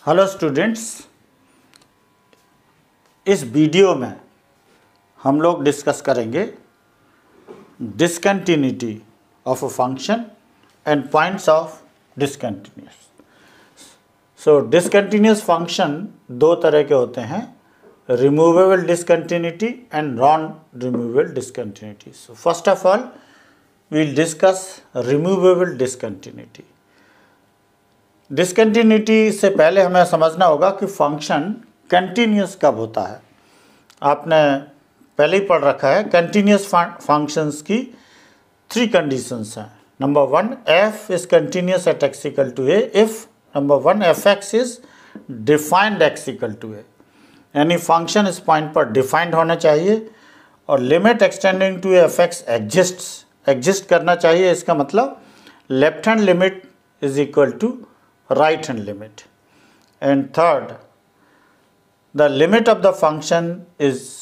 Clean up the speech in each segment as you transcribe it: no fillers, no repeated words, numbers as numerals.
Hello students, इस video में हम लोग डिस्कस करेंगे discontinuity of a function and points of discontinuous. So discontinuous function दो तरह के होते हैं, removable discontinuity and non removable discontinuity. So first of all we will discuss removable discontinuity. Discontinuity से पहले हमें समझना होगा कि फंक्शन कंटिन्यूस कब होता है। आपने पहले ही पढ़ रखा है, कंटिन्यूस फंक्शंस की 3 कंडीशंस हैं। Number 1, f is continuous at x equal to a if number 1 fx is defined x equal to a, यानी फंक्शन इस पॉइंट पर डिफाइंड होना चाहिए और limit extending to fx exist करना चाहिए। इसका मतलब left hand limit is equal to right hand limit. And third, the limit of the function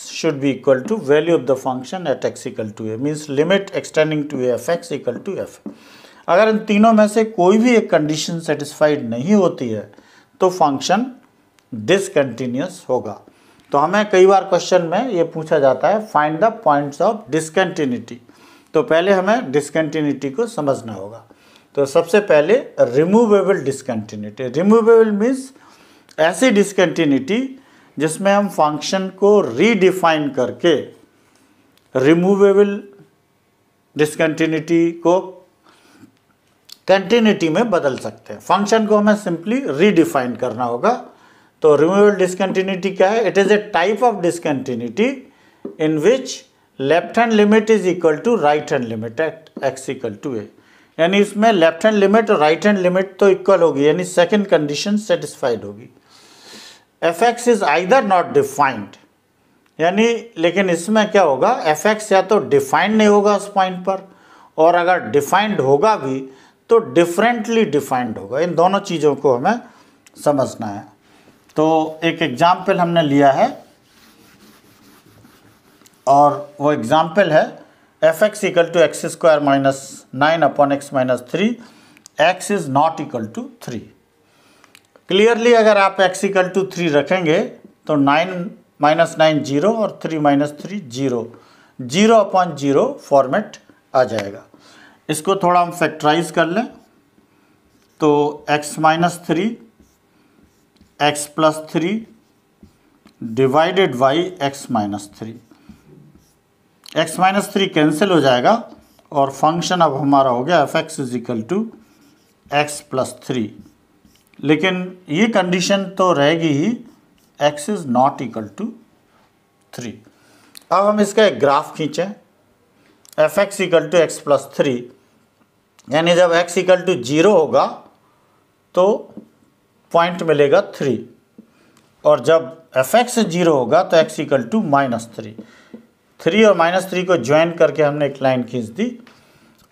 should be equal to value of the function at x equal to a, means limit extending to a fx equal to f। अगर इन तीनों में से कोई भी एक condition satisfied नहीं होती है तो फंक्शन डिसकंटिन्यूस होगा। तो हमें कई बार क्वेश्चन में ये पूछा जाता है find the points of discontinuity. तो पहले हमें डिसकंटिन्यूटी को समझना होगा। तो सबसे पहले रिमूवेबल डिसकंटिन्यूटी। रिमूवेबल मीन्स ऐसी डिसकंटिन्यूटी जिसमें हम फंक्शन को रीडिफाइन करके रिमूवेबल डिसकंटिन्यूटी को कंटिन्यूटी में बदल सकते हैं। फंक्शन को हमें सिंपली रीडिफाइन करना होगा। तो रिमूवेबल डिसकंटिन्यूटी क्या है? It is a type of discontinuity in which left hand limit is equal to right hand limit at x equal to a, यानी इसमें लेफ्ट हैंड लिमिट और राइट हैंड लिमिट तो equal होगी, यानी second condition satisfied होगी। fx is either not defined, यानी लेकिन इसमें क्या होगा, fx या तो डिफाइंड नहीं होगा उस पॉइंट पर, और अगर डिफाइंड होगा भी तो डिफरेंटली डिफाइंड होगा। इन दोनों चीज़ों को हमें समझना है। तो एक एग्जाम्पल हमने लिया है और वो एग्जाम्पल है fx equal to x square minus 9 upon x minus 3, x is not equal to 3। Clearly अगर आप x इक्वल टू 3 रखेंगे तो 9 माइनस 9 0 और 3 माइनस 3 0, 0 अपॉन 0 फॉर्मेट आ जाएगा। इसको थोड़ा हम फैक्टराइज कर लें तो x minus 3 x plus 3 divided by x minus 3। x minus 3 cancel हो जाएगा और फंक्शन अब हमारा हो गया f x is equal to x plus 3। लेकिन ये कंडीशन तो रहेगी ही, x is not equal to 3। अब हम इसका एक ग्राफ खींचें, f x equal to x plus 3, यानी जब x इक्वल टू 0 होगा तो पॉइंट मिलेगा 3, और जब एफ एक्स 0 होगा तो x इक्वल टू माइनस 3 और माइनस 3 को ज्वाइन करके हमने एक लाइन खींच दी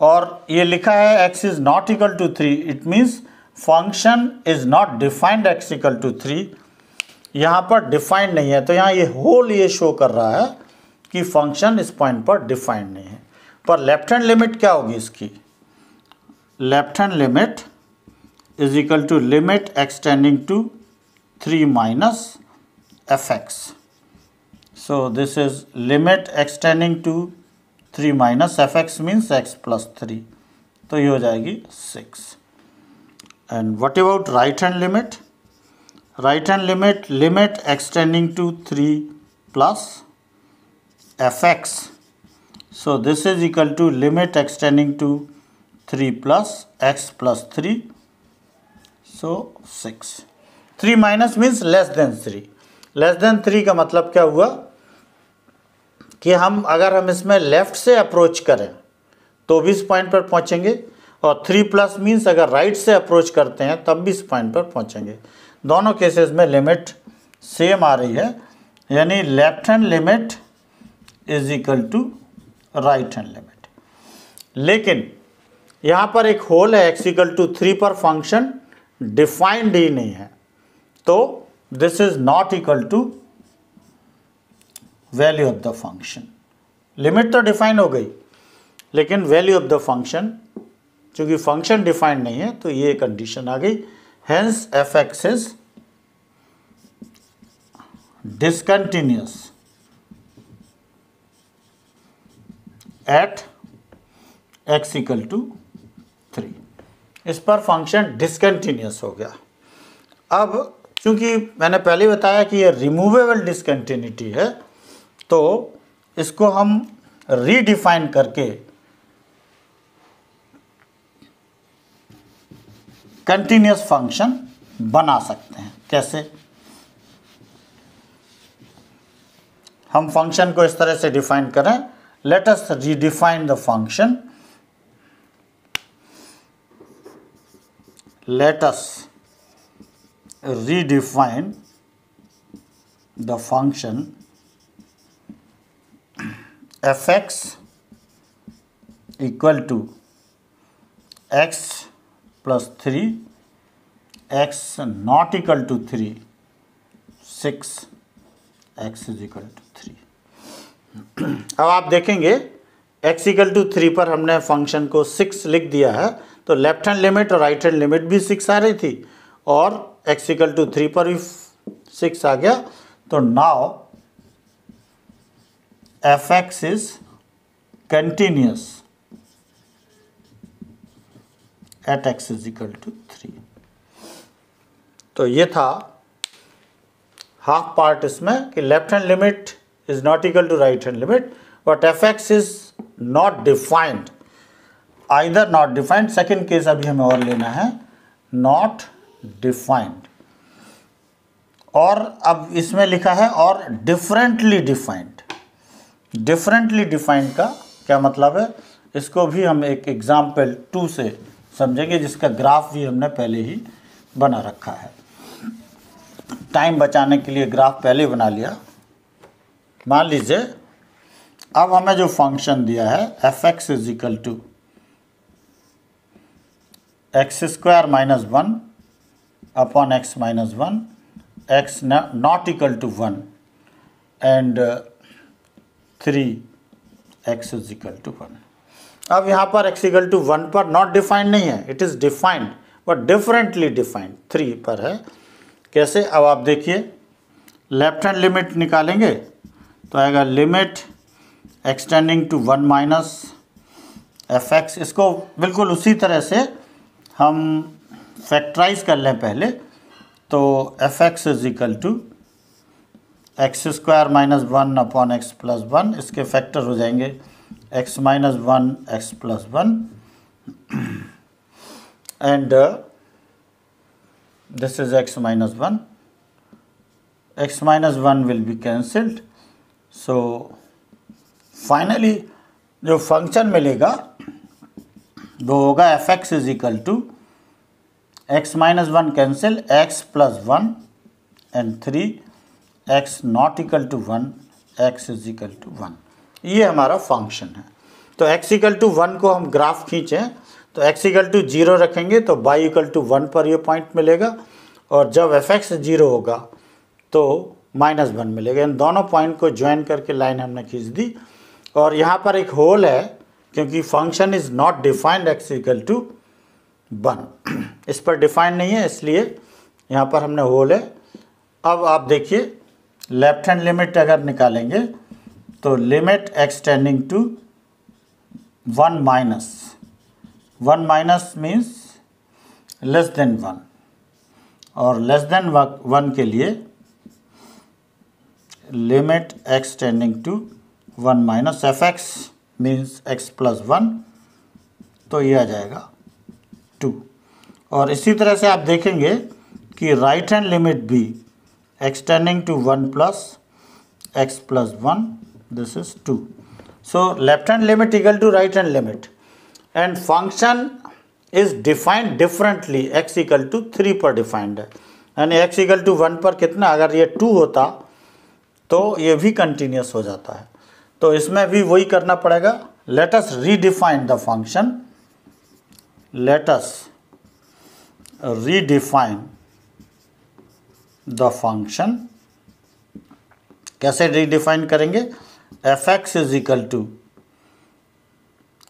और ये लिखा है x is not equal to 3। It means function is not defined x equal to 3। यहाँ पर डिफाइंड नहीं है, तो यहाँ ये होल ये शो कर रहा है कि फंक्शन इस पॉइंट पर डिफाइंड नहीं है। पर लेफ्ट हैंड लिमिट क्या होगी इसकी? Left hand limit is equal to limit extending to 3 minus f x. So this is limit extending to 3 minus fx means x plus 3, तो ये हो जाएगी 6। And what about right hand limit? Right hand limit, limit extending to 3 plus fx. So this is equal to limit extending to 3 plus x plus 3, so 6। 3 minus means less than 3। Less than 3 का मतलब क्या हुआ कि अगर हम इसमें left से approach करें तो भी इस पॉइंट पर पहुंचेंगे, और 3 प्लस मीन्स अगर राइट से अप्रोच करते हैं तब भी इस पॉइंट पर पहुंचेंगे। दोनों केसेस में लिमिट सेम आ रही है, यानी left hand limit is equal to right hand limit. लेकिन यहाँ पर एक होल है, x इक्वल टू 3 पर फंक्शन डिफाइंड ही नहीं है, तो this is not equal to value of the function. Limit तो डिफाइन हो गई लेकिन वैल्यू ऑफ द फंक्शन, चूंकि फंक्शन डिफाइंड नहीं है तो ये कंडीशन आ गई, hence f x is discontinuous at x equal to 3। इस पर फंक्शन डिसकंटिन्यूअस हो गया। अब चूंकि मैंने पहले बताया कि ये रिमूवेबल डिसकंटिन्यूटी है, तो इसको हम रीडिफाइन करके कंटिन्यूअस फंक्शन बना सकते हैं। कैसे? हम फंक्शन को इस तरह से डिफाइन करें, late us redefine the function, let us redefine the function fx equal to x plus 3, x not equal to 3, 6, x is equal to 3। अब आप देखेंगे x equal to 3 पर हमने फंक्शन को 6 लिख दिया है, तो लेफ्ट हैंड लिमिट और राइट हैंड लिमिट भी 6 आ रही थी, और x इक्वल टू 3 पर भी 6 आ गया। तो now fx is continuous at x is equal to 3। तो ये था हाफ पार्ट इसमें कि left hand limit is not equal to right hand limit, but fx is not defined, either not defined, second case अभी हमें और लेना है, नॉट डिफाइंड। और अब इसमें लिखा है और डिफरेंटली डिफाइंड। डिफरेंटली डिफाइंड का क्या मतलब है, इसको भी हम एक एग्जाम्पल 2 से समझेंगे, जिसका ग्राफ भी हमने पहले ही बना रखा है। टाइम बचाने के लिए ग्राफ पहले बना लिया। मान लीजिए अब हमें जो फंक्शन दिया है fx is equal to x square minus 1 upon x minus 1, x not equal to 1 and 3x is equal to 1। अब यहाँ पर x इक्वल टू 1 पर नॉट डिफाइंड नहीं है, it is defined but differently defined 3 पर है। कैसे? अब आप देखिए, लेफ्ट हैंड लिमिट निकालेंगे तो आएगा limit extending to 1 minus fx। इसको बिल्कुल उसी तरह से हम फैक्टराइज कर लें पहले, तो fx is equal to x square minus 1 upon x plus 1, इसके फैक्टर हो जाएंगे x minus 1 x plus 1 and this is x minus 1, x minus 1 will be cancelled. So finally जो फंक्शन मिलेगा वो होगा fx is equal to x minus 1 cancel, x plus 1 and 3, x not equal to 1, x is equal to 1। ये हमारा function है। तो x equal to 1 को हम ग्राफ खींचें तो x इक्वल टू 0 रखेंगे तो y इक्वल टू 1 पर ये पॉइंट मिलेगा, और जब fx 0 होगा तो माइनस 1 मिलेगा। इन दोनों पॉइंट को ज्वाइन करके लाइन हमने खींच दी, और यहाँ पर एक होल है क्योंकि function is not defined x equal to 1, इस पर डिफाइंड नहीं है, इसलिए यहाँ पर हमने होल है। अब आप देखिए, लेफ्ट हैंड लिमिट अगर निकालेंगे तो limit extending to 1 minus means less than 1, और लेस देन 1 के लिए limit extending to 1 minus fx means x plus 1, तो ये आ जाएगा 2। और इसी तरह से आप देखेंगे कि राइट हैंड लिमिट भी extending to 1 plus x plus 1, this is 2। So left hand limit equal to right hand limit and function is defined differently, x equal to 3 पर डिफाइंड है, यानी x इक्वल टू 1 पर कितना, अगर ये 2 होता तो ये भी कंटिन्यूस हो जाता है। तो इसमें भी वही करना पड़ेगा, let us redefine the function, let us redefine the function. कैसे रीडिफाइन करेंगे? fx is equal to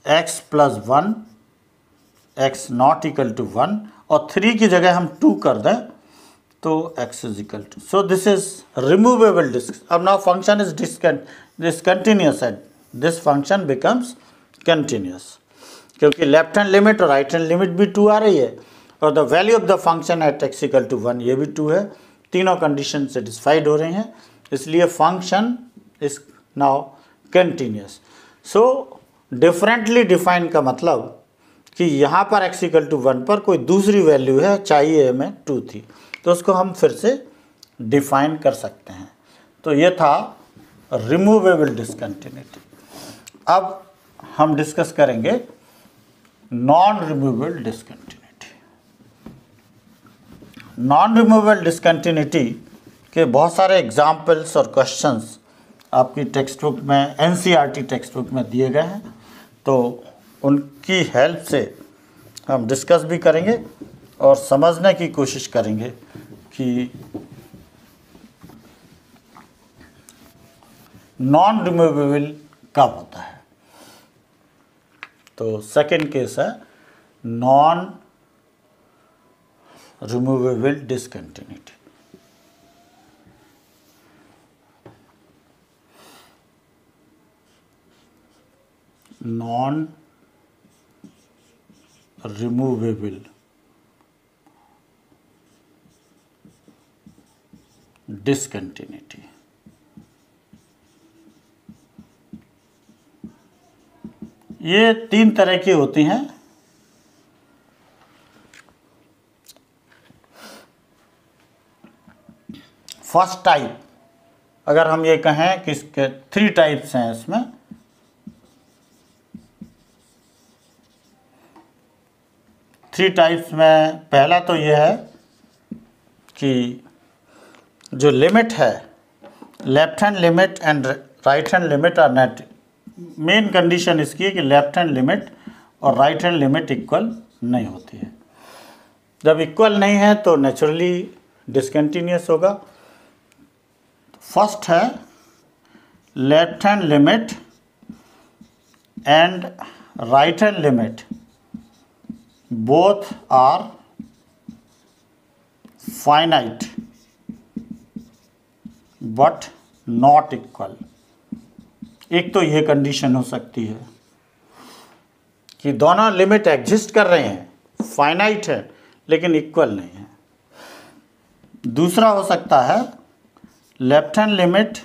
x plus 1, x not equal to 1, और 3 की जगह हम 2 कर दें तो x is equal to, so this is removable disc. अब now function is discontinuous and this function becomes continuous, क्योंकि लेफ्ट हैंड लिमिट और राइट हैंड लिमिट भी 2 आ रही है और the value of the function at x equal to 1 ये भी 2 है. तीनों कंडीशन सेटिस्फाइड हो रही हैं, इसलिए function is now continuous. So differently define का मतलब कि यहाँ पर x इक्वल टू 1 पर कोई दूसरी वैल्यू है, चाहिए हमें 2 थी, तो उसको हम फिर से डिफाइन कर सकते हैं. तो ये था रिमूवेबल डिसकंटिन्यूटी. अब हम डिस्कस करेंगे non removable discontinuity. Non removable discontinuity के बहुत सारे एग्जाम्पल्स और क्वेश्चंस आपकी टेक्स्ट बुक में, NCERT टेक्स्ट बुक में दिए गए हैं, तो उनकी हेल्प से हम डिस्कस भी करेंगे और समझने की कोशिश करेंगे कि नॉन रिमूवेबल कब होता है. तो सेकंड केस है non removable discontinuity. Non removable discontinuity. ये 3 तरह की होती हैं. फर्स्ट टाइप, अगर हम ये कहें कि इसके 3 टाइप्स हैं इसमें. थ्री टाइप्स में पहला तो यह है कि जो लिमिट है, left hand limit and right hand limit are not. Main condition इसकी है कि लेफ्ट हैंड लिमिट और राइट हैंड लिमिट इक्वल नहीं होती है. जब इक्वल नहीं है तो नेचुरली डिसकंटिन्यूअस होगा. फर्स्ट है left hand limit and right hand limit both are finite but not equal. एक तो ये कंडीशन हो सकती है कि दोनों लिमिट एग्जिस्ट कर रहे हैं, फाइनाइट है लेकिन इक्वल नहीं है. दूसरा हो सकता है लेफ्ट हैंड लिमिट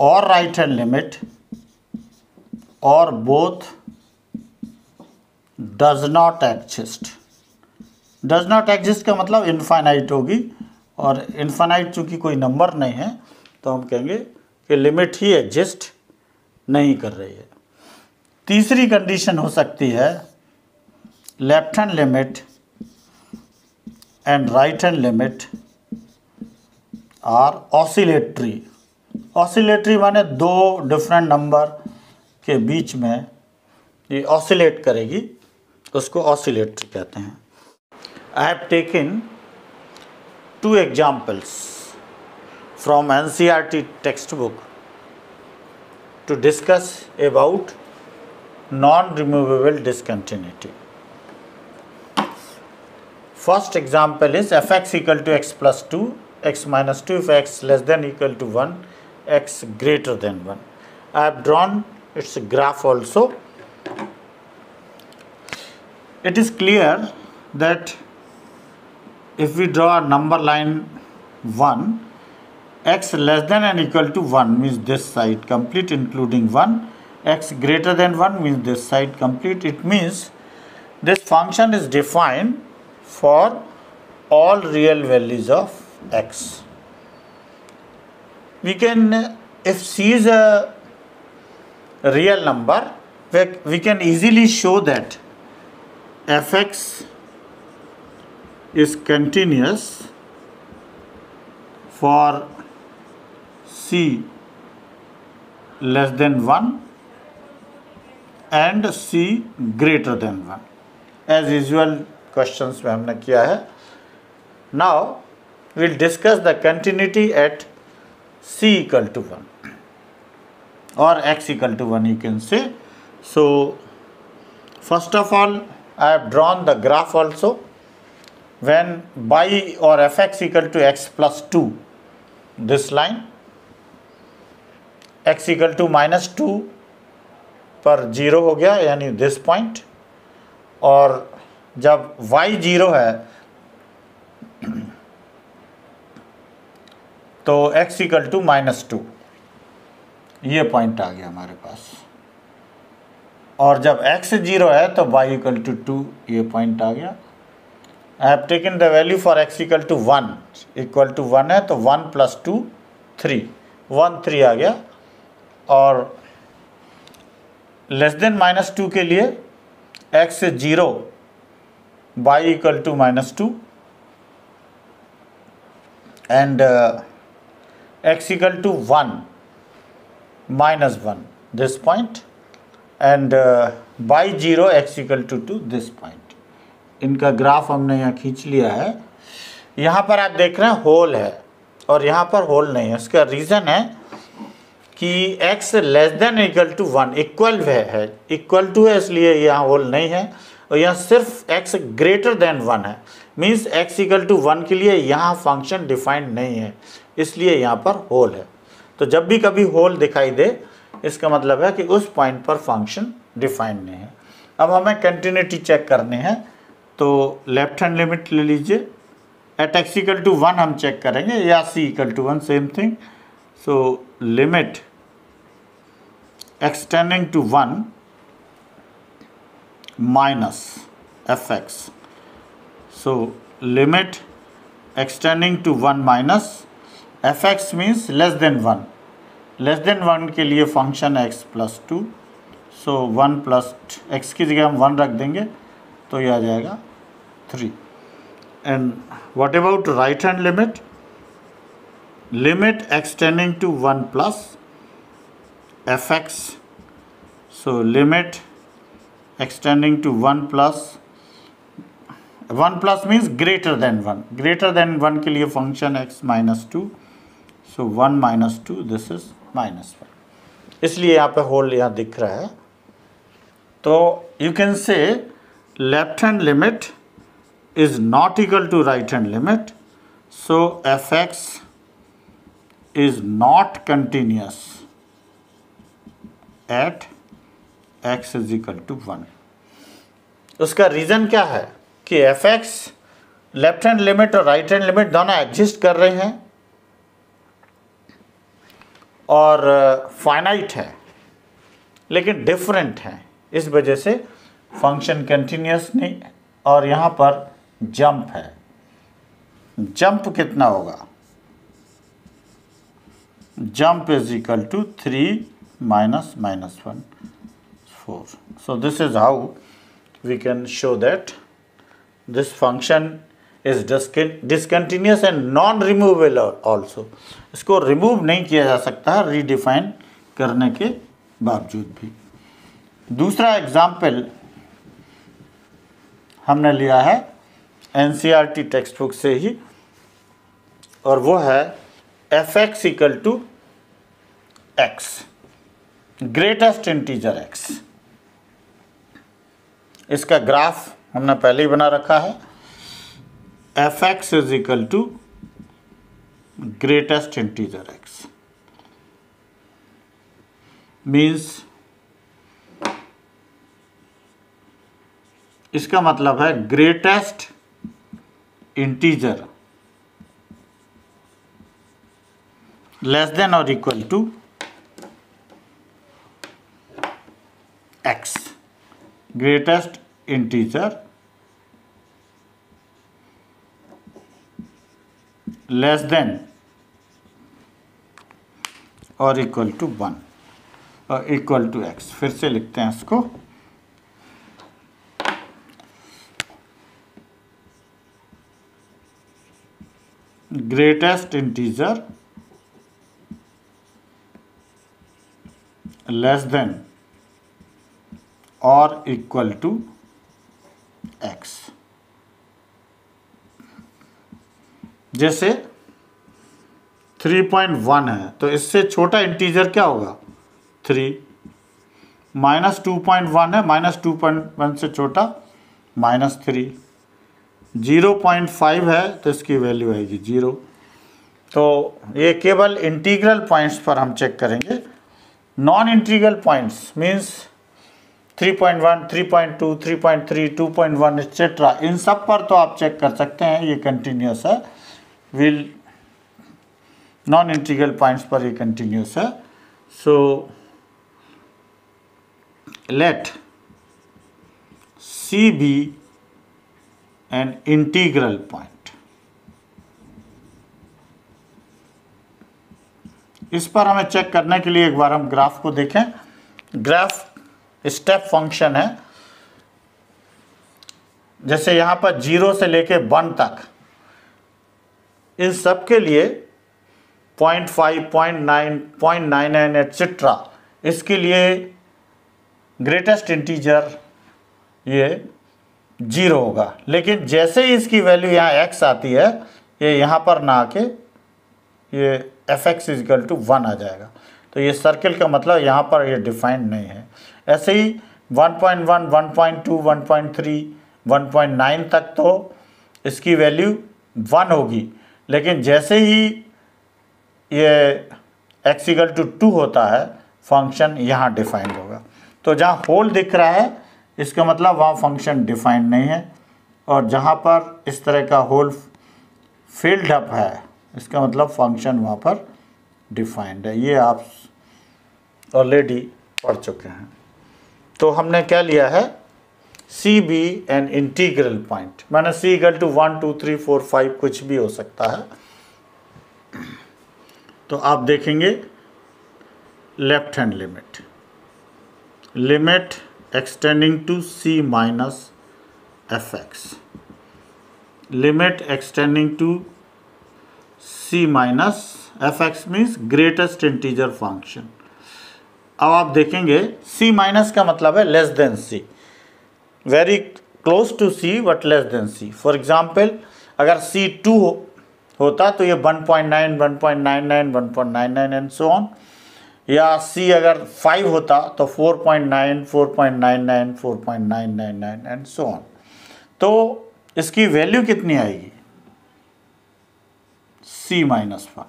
और राइट हैंड लिमिट और both does not exist. Does not exist का मतलब इनफाइनाइट होगी, और इनफाइनाइट चूँकि कोई नंबर नहीं है तो हम कहेंगे कि लिमिट ही एग्जिस्ट नहीं कर रही है. तीसरी कंडीशन हो सकती है left hand limit and right hand limit are oscillatory. Oscillatory माने 2 डिफरेंट नंबर के बीच में ये ऑसिलेट करेगी, उसको ऑसिलेटरी कहते हैं. I have taken 2 examples from NCERT text book to discuss about non removable discontinuity. First example is fx equal to x plus 2, x minus 2 if x less than equal to 1, x greater than 1. I have drawn its graph also. It is clear that if we draw a number line 1, x less than and equal to 1 means this side complete including 1, x greater than 1 means this side complete. It means this function is defined for all real values of x. We can, if c is a real number, we can easily show that fx is continuous for c less than 1 and c greater than 1. As usual questions में हमने किया है. Now we'll discuss the continuity at c equal to 1 or x equal to 1 you can say. So first of all I have drawn the graph also. When y or fx equal to x plus 2, this line x equal to -2 पर 0 हो गया, यानी this point, और जब y 0 है तो x equal to -2, ये point आ गया हमारे पास, और जब x 0 है तो y इक्वल टू 2, ये पॉइंट आ गया। I have taken the value for x equal to 1, equal to 1 है तो 1 + 2 3, 1 3 आ गया, और लेस देन -2 के लिए x 0, y equal to -2 and x equal to 1 -1, this point, and y 0 x equal to 2, this point. इनका graph हमने यहाँ खींच लिया है। यहाँ पर आप देख रहे हैं होल है और यहाँ पर होल नहीं है। इसका रीज़न है कि x less than equal to 1, equal है, इक्वल टू है, इसलिए यहाँ होल नहीं है, और यहाँ सिर्फ x ग्रेटर देन 1 है, मीन्स x इक्वल टू 1 के लिए यहाँ फंक्शन डिफाइंड नहीं है, इसलिए यहाँ पर होल है। तो जब भी कभी होल दिखाई दे, इसका मतलब है कि उस पॉइंट पर फंक्शन डिफाइंड नहीं है। अब हमें कंटिन्यूटी चेक करनी है, तो लेफ्ट हैंड लिमिट ले लीजिए। एट x इक्वल टू 1 हम चेक करेंगे, या c equal to 1, same thing. So limit x tending to 1 minus fx, so limit x tending to 1 minus fx means less than 1, less than 1 के लिए function x plus 2, so 1 plus x की जगह हम 1 रख देंगे तो ये आ जाएगा 3। And what about right hand limit? Limit x tending to 1 plus fx, so limit x tending to 1 plus, 1 plus means greater than 1, greater than 1 के लिए function x -2, so 1 -2, this is -1, इसलिए यहाँ पे होल यहाँ दिख रहा है। तो you can say left hand limit is not equal to right hand limit, so fx is not continuous at x is equal to 1। उसका रीज़न क्या है कि fx लेफ्ट हैंड लिमिट और राइट हैंड लिमिट दोनों exist कर रहे हैं और फाइनाइट है, लेकिन डिफरेंट है, इस वजह से फंक्शन कंटिन्यूस नहीं, और यहाँ पर जंप है। जंप कितना होगा? Jump is equal to 3 minus -1, 4। So this is how we can show that this function is discontinuous and non-removable also। इसको रिमूव नहीं किया जा सकता रीडिफाइन करने के बावजूद भी। दूसरा एग्जाम्पल हमने लिया है NCERT टेक्स्ट बुक से ही, और वो है fx equal to x, greatest integer x। इसका ग्राफ हमने पहले ही बना रखा है। fx is equal to greatest integer x, means इसका मतलब है ग्रेटेस्ट इंटीजर लेस देन और equal to x, greatest integer less than और इक्वल टू 1 और इक्वल टू x। फिर से लिखते हैं इसको, ग्रेटेस्ट इंटीजर लेस देन और इक्वल टू x। जैसे 3.1 है तो इससे छोटा इंटीजर क्या होगा? 3। -2.1 है, -2.1 से छोटा -3, 0.5 है तो इसकी वैल्यू आएगी 0। तो ये केवल इंटीग्रल पॉइंट्स पर हम चेक करेंगे। Non integral points means 3.1, 3.2, 3.3, 2.1 etcetera, इन सब पर तो आप चेक कर सकते हैं ये कंटिन्यूस है। विल नॉन इंटीग्रल पॉइंट्स पर ये कंटिन्यूस है। So let C be an integral point। इस पर हमें चेक करने के लिए एक बार हम ग्राफ को देखें। ग्राफ स्टेप फंक्शन है। जैसे यहाँ पर 0 से लेके 1 तक, इन सब के लिए 0.5, 0.9, 0.99 एटसेट्रा, इसके लिए ग्रेटेस्ट इंटीजर ये 0 होगा। लेकिन जैसे ही इसकी वैल्यू यहाँ x आती है, ये यहाँ पर ना आके ये fx = 1 आ जाएगा। तो ये सर्किल का मतलब यहाँ पर ये डिफाइंड नहीं है। ऐसे ही 1.1, 1.2, 1.3, 1.9 तक तो इसकी वैल्यू 1 होगी। लेकिन जैसे ही ये x = 2 होता है, फंक्शन यहाँ डिफाइंड होगा। तो जहाँ होल दिख रहा है इसका मतलब वहाँ फंक्शन डिफाइंड नहीं है, और जहाँ पर इस तरह का होल फिल्ड अप है इसका मतलब फंक्शन वहाँ पर डिफाइंड है। ये आप ऑलरेडी पढ़ चुके हैं। तो हमने क्या लिया है, C be an integral point, माने C = 1, 2, 3, 4, 5 कुछ भी हो सकता है। तो आप देखेंगे left hand limit extending to C minus fx, limit extending to C minus fx means greatest integer function। अब आप देखेंगे C माइनस का मतलब है less than C, very close to C but less than C। For example अगर C 2 होता तो ये 1.9, 1.99, 1.99 एंड सो ऑन, या C अगर 5 होता तो 4.9, 4.99, 4.999 एंड सो ऑन। तो इसकी वैल्यू कितनी आएगी, C - 1।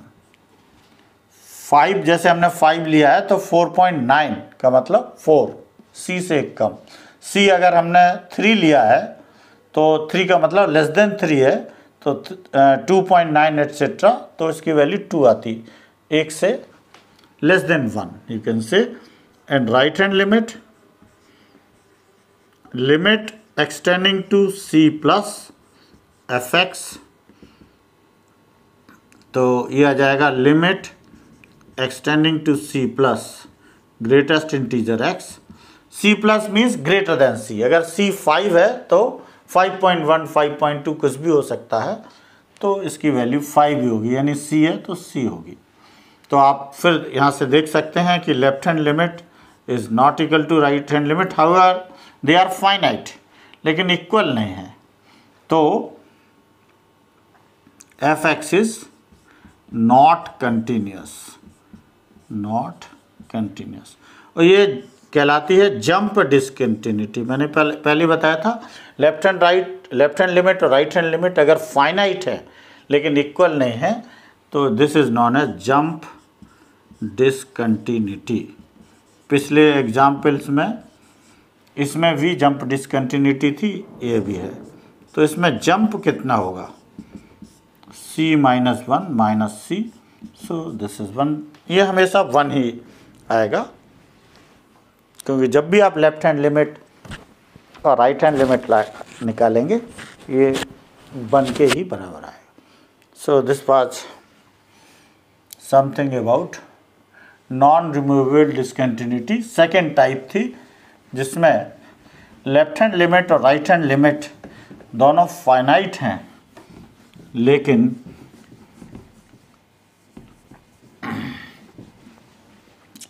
5 जैसे हमने 5 लिया है तो 4.9 का मतलब 4, C से एक कम। C अगर हमने 3 लिया है तो 3 का मतलब लेस देन 3 है, तो 2.9 एटसेट्रा, तो इसकी वैल्यू 2 आती, 1 से less than 1 you can say। and right hand limit extending to C plus fx, तो ये आ जाएगा limit extending to C plus greatest integer x। C plus means greater than C। अगर C 5 है तो 5.1, 5.2 कुछ भी हो सकता है, तो इसकी वैल्यू 5 ही होगी, यानी C है तो C होगी। तो आप फिर यहाँ से देख सकते हैं कि left hand limit is not equal to right hand limit. However they are finite, लेकिन इक्वल नहीं है। तो fx इज नॉट कंटिन्यूस, और ये कहलाती है जंप डिसकंटिन्यूटी। मैंने पहले बताया था लेफ्ट हैंड लिमिट और राइट हैंड लिमिट अगर फाइनाइट है लेकिन इक्वल नहीं है तो this is known as jump discontinuity. पिछले एग्जाम्पल्स में इसमें भी जंप डिसकंटिन्यूटी थी, ये भी है। तो इसमें जंप कितना होगा, C - 1 minus C, so this is 1। ये हमेशा 1 ही आएगा, क्योंकि जब भी आप लेफ्ट हैंड लिमिट और राइट हैंड लिमिट निकालेंगे ये 1 के ही बराबर आएगा। So this was something about non removable discontinuity. Second type थी जिसमें लेफ्ट हैंड लिमिट और राइट हैंड लिमिट दोनों फाइनाइट हैं लेकिन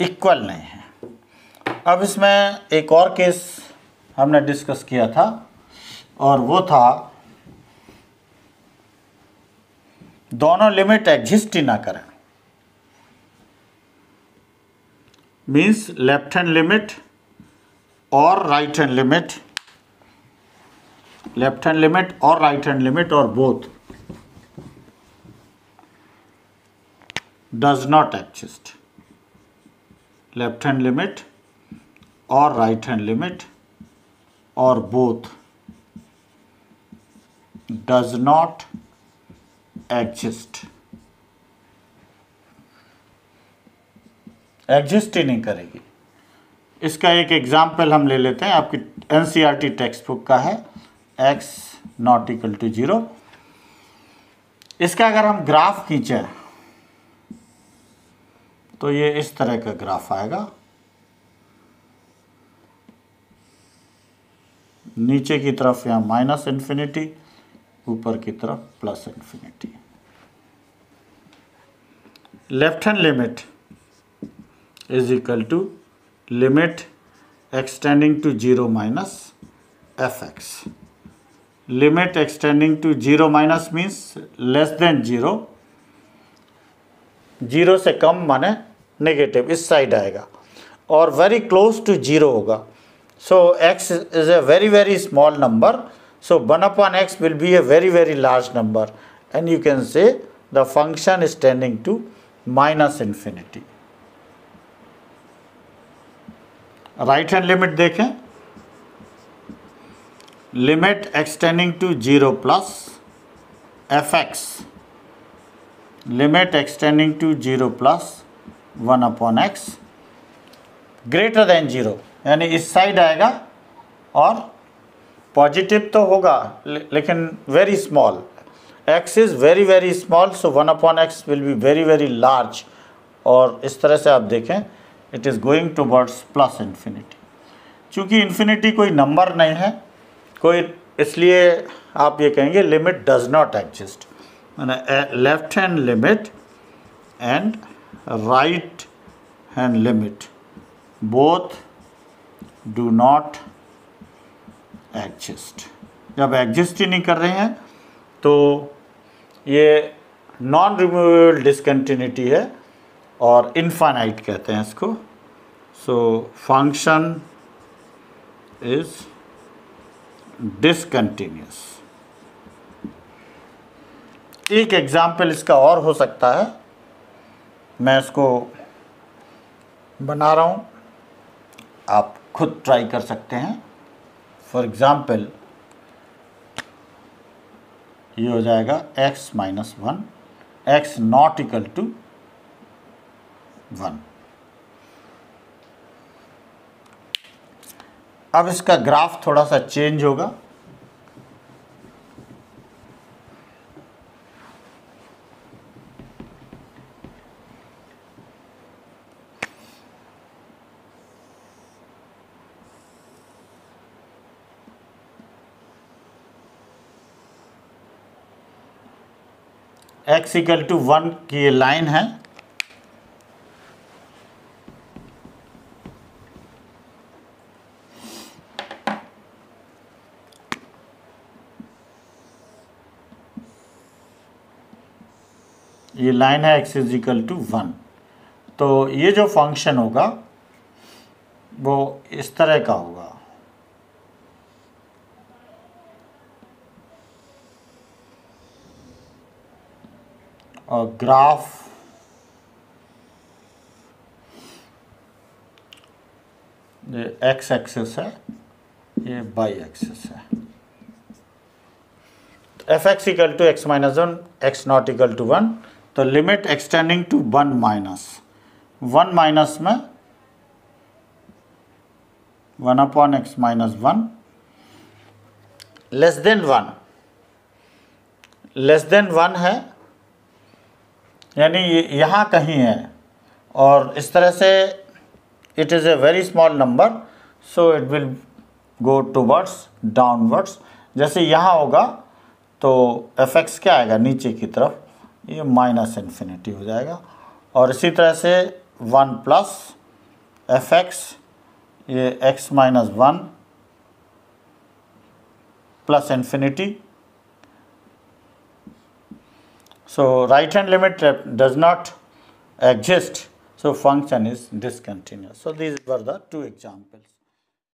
इक्वल नहीं है। अब इसमें एक और केस हमने डिस्कस किया था और वो था दोनों लिमिट एग्जिस्ट ही ना करें, मीन्स लेफ्ट हैंड लिमिट और right hand limit left hand limit और राइट हैंड लिमिट और both does not exist. Left hand limit or right hand limit or both does not exist. Exist ही नहीं करेगी। इसका एक एग्जाम्पल हम ले लेते हैं, आपकी एनसीईआरटी टेक्स्ट बुक का है, x नॉट इक्वल टू 0। इसका अगर हम ग्राफ खींचे तो ये इस तरह का ग्राफ आएगा, नीचे की तरफ यहाँ माइनस इन्फिनिटी, ऊपर की तरफ plus infinity. Left hand limit is equal to limit extending to 0 minus fx। Limit extending to 0 minus means less than 0, 0 से कम माने नेगेटिव, इस साइड आएगा, और वेरी क्लोज टू 0 होगा। सो x is a very very small number, so 1 upon x will be a very very large number, and you can say the function is tending to minus infinity. Right hand limit देखें, limit extending to 0 plus fx, limit extending to 0 plus 1 upon x greater than 0, यानी इस side आएगा और positive तो होगा लेकिन very small, x is very very small, so 1 upon x will be very very large, और इस तरह से आप देखें it is going towards plus infinity. चूँकि इन्फिनिटी कोई नंबर नहीं है कोई, इसलिए आप ये कहेंगे लिमिट डज नॉट एग्जिस्ट, माने left hand limit and right hand limit both do not exist. जब एग्जिस्ट ही नहीं कर रहे हैं तो ये नॉन रिमूवेबल डिसकंटिन्यूटी है और इनफाइनाइट कहते हैं इसको। So function is discontinuous. एक एग्जाम्पल इसका और हो सकता है, मैं इसको बना रहा हूँ, आप खुद ट्राई कर सकते हैं। फॉर एग्ज़ाम्पल ये हो जाएगा x minus 1, x not equal to 1। अब इसका ग्राफ थोड़ा सा चेंज होगा, x इक्वल टू 1 की ये लाइन है, ये लाइन है x इज इक्वल टू 1। तो ये जो फंक्शन होगा वो इस तरह का होगा, और ग्राफ ये x एक्सिस है, ये y एक्सिस है। F x equal to x minus 1, x not equal to 1, तो limit extending to 1 minus 1 minus में 1 upon x minus 1 less than 1, less than 1 है, यानी यहाँ कहीं है, और इस तरह से it is a very small number, so it will go towards downwards. जैसे यहाँ होगा तो एफ एक्स क्या आएगा, नीचे की तरफ, ये माइनस इन्फिनिटी हो जाएगा, और इसी तरह से 1 प्लस एफ एक्स, ये x minus 1 plus infinity. So right hand limit does not exist, so function is discontinuous. So these were the two examples.